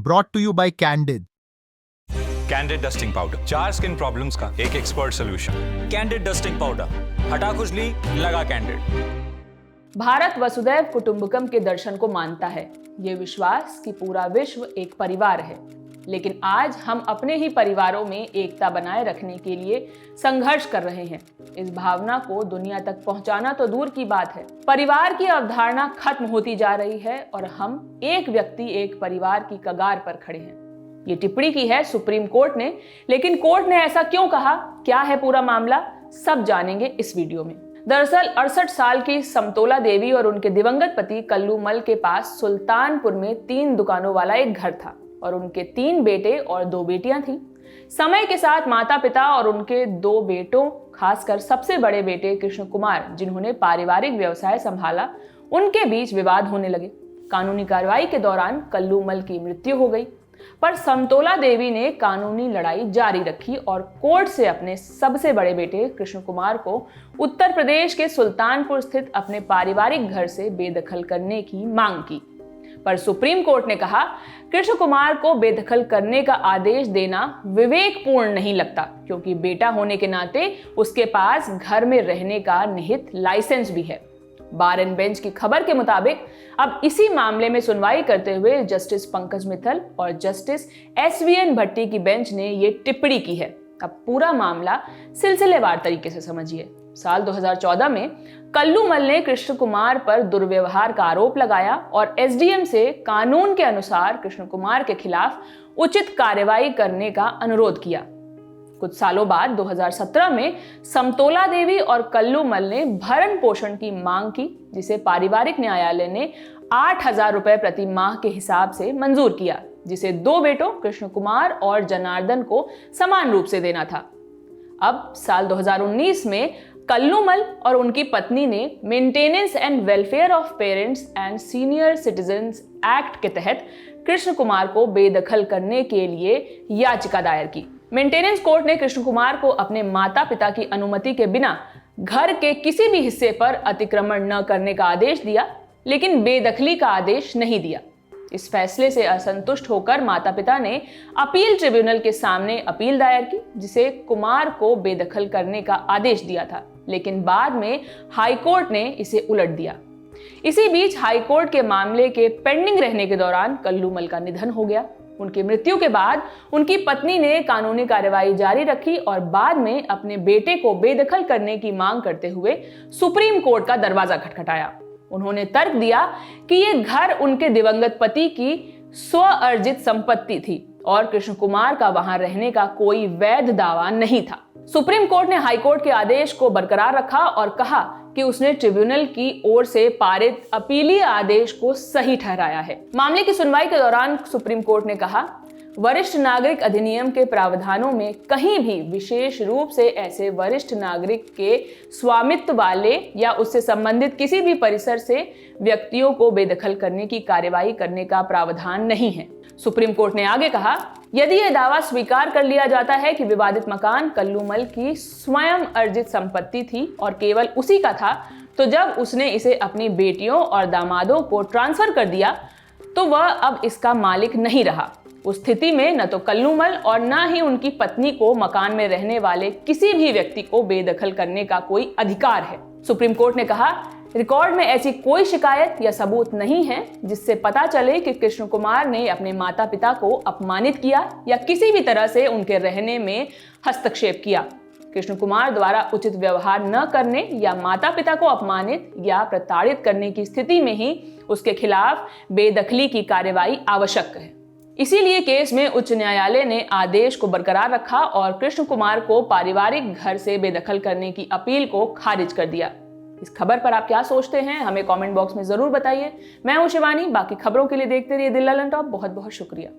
brought to you by Candid. Candid dusting powder, 4 skin problems का एक expert solution. Candid dusting powder, हटा खुजली, लगा कैंडिड। भारत वसुधैव कुटुंबकम के दर्शन को मानता है, ये विश्वास कि पूरा विश्व एक परिवार है। लेकिन आज हम अपने ही परिवारों में एकता बनाए रखने के लिए संघर्ष कर रहे हैं। इस भावना को दुनिया तक पहुंचाना तो दूर की बात है, परिवार की अवधारणा खत्म होती जा रही है और हम एक व्यक्ति एक परिवार की कगार पर खड़े हैं। ये टिप्पणी की है सुप्रीम कोर्ट ने, लेकिन कोर्ट ने ऐसा क्यों कहा, क्या है पूरा मामला, सब जानेंगे इस वीडियो में। दरअसल 68 साल की समतोला देवी और उनके दिवंगत पति कल्लू मल के पास सुल्तानपुर में 3 दुकानों वाला एक घर था और उनके 3 बेटे और 2 बेटियां थीं। समय के साथ माता पिता और उनके 2 बेटों, खासकर सबसे बड़े बेटे कृष्ण कुमार, जिन्होंने पारिवारिक व्यवसाय संभाला, उनके बीच विवाद होने लगे। कानूनी कार्रवाई के दौरान कल्लू मल की मृत्यु हो गई, पर समतोला देवी ने कानूनी लड़ाई जारी रखी और कोर्ट से अपने सबसे बड़े बेटे कृष्ण कुमार को उत्तर प्रदेश के सुल्तानपुर स्थित अपने पारिवारिक घर से बेदखल करने की मांग की। पर सुप्रीम कोर्ट ने कहा, कृष्ण कुमार को बेदखल करने का आदेश देना विवेकपूर्ण नहीं लगता, क्योंकि बेटा होने के नाते उसके पास घर में रहने का निहित लाइसेंस भी है। बार एंड बेंच की खबर के मुताबिक अब इसी मामले में सुनवाई करते हुए जस्टिस पंकज मित्तल और जस्टिस SVN भट्टी की बेंच ने ये टिप्पणी की है। अब पूरा मामला सिलसिलेवार तरीके से समझिए। साल 2014 में कल्लू मल ने कृष्ण कुमार पर दुर्व्यवहार का आरोप लगाया और SDM से कानून के अनुसार कृष्ण कुमार के खिलाफ उचित कार्रवाई करने का अनुरोध किया। कुछ सालों बाद 2017 में समतोला देवी और कल्लू मल ने भरण पोषण की मांग की, जिसे पारिवारिक न्यायालय ने 8,000 रुपए प्रति माह के हिसाब से मंजूर किया, जिसे 2 बेटों कृष्ण कुमार और जनार्दन को समान रूप से देना था। अब साल 2019 में कल्लू मल और उनकी पत्नी ने maintenance and welfare of parents and senior citizens act के तहत कृष्ण कुमार को बेदखल करने के लिए याचिका दायर की। मेंटेनेंस कोर्ट ने कृष्ण कुमार को अपने माता पिता की अनुमति के बिना घर के किसी भी हिस्से पर अतिक्रमण न करने का आदेश दिया, लेकिन बेदखली का आदेश नहीं दिया। इस फैसले से असंतुष्ट होकर माता पिता ने अपील ट्रिब्यूनल के सामने अपील दायर की, जिसे कुमार को बेदखल करने का आदेश दिया था, लेकिन बाद में हाईकोर्ट ने इसे उलट दिया। इसी बीच हाईकोर्ट के मामले के पेंडिंग रहने के दौरान कल्लू मल का निधन हो गया। उनकी मृत्यु के बाद उनकी पत्नी ने कानूनी कार्रवाई जारी रखी और बाद में अपने बेटे को बेदखल करने की मांग करते हुए सुप्रीम कोर्ट का दरवाजा खटखटाया। उन्होंने तर्क दिया कि ये घर उनके दिवंगत पति की स्व-अर्जित संपत्ति थी और कृष्ण कुमार का वहां रहने का कोई वैध दावा नहीं था। सुप्रीम कोर्ट ने हाईकोर्ट के आदेश को बरकरार रखा और कहा कि उसने ट्रिब्यूनल की ओर से पारित अपीलीय आदेश को सही ठहराया है। मामले की सुनवाई के दौरान सुप्रीम कोर्ट ने कहा, वरिष्ठ नागरिक अधिनियम के प्रावधानों में कहीं भी विशेष रूप से ऐसे वरिष्ठ नागरिक के स्वामित्व वाले या उससे संबंधित किसी भी परिसर से व्यक्तियों को बेदखल करने की कार्यवाही करने का प्रावधान नहीं है। सुप्रीम कोर्ट ने आगे कहा, यदि यह दावा स्वीकार कर लिया जाता है कि विवादित मकान कल्लू मल की स्वयं अर्जित संपत्ति थी और केवल उसी का था, तो जब उसने इसे अपनी बेटियों और दामादों को ट्रांसफर कर दिया तो वह अब इसका मालिक नहीं रहा। उस स्थिति में न तो कल्लू मल और न ही उनकी पत्नी को मकान में रहने वाले किसी भी व्यक्ति को बेदखल करने का कोई अधिकार है। सुप्रीम कोर्ट ने कहा, रिकॉर्ड में ऐसी कोई शिकायत या सबूत नहीं है जिससे पता चले कि कृष्ण कुमार ने अपने माता पिता को अपमानित किया या किसी भी तरह से उनके रहने में हस्तक्षेप किया। कृष्ण कुमार द्वारा उचित व्यवहार न करने या माता पिता को अपमानित या प्रताड़ित करने की स्थिति में ही उसके खिलाफ बेदखली की कार्यवाही आवश्यक है। इसीलिए केस में उच्च न्यायालय ने आदेश को बरकरार रखा और कृष्ण कुमार को पारिवारिक घर से बेदखल करने की अपील को खारिज कर दिया। इस खबर पर आप क्या सोचते हैं, हमें कमेंट बॉक्स में जरूर बताइए। मैं हूं शिवानी, बाकी खबरों के लिए देखते रहिए दिल ललन टॉप। बहुत बहुत शुक्रिया।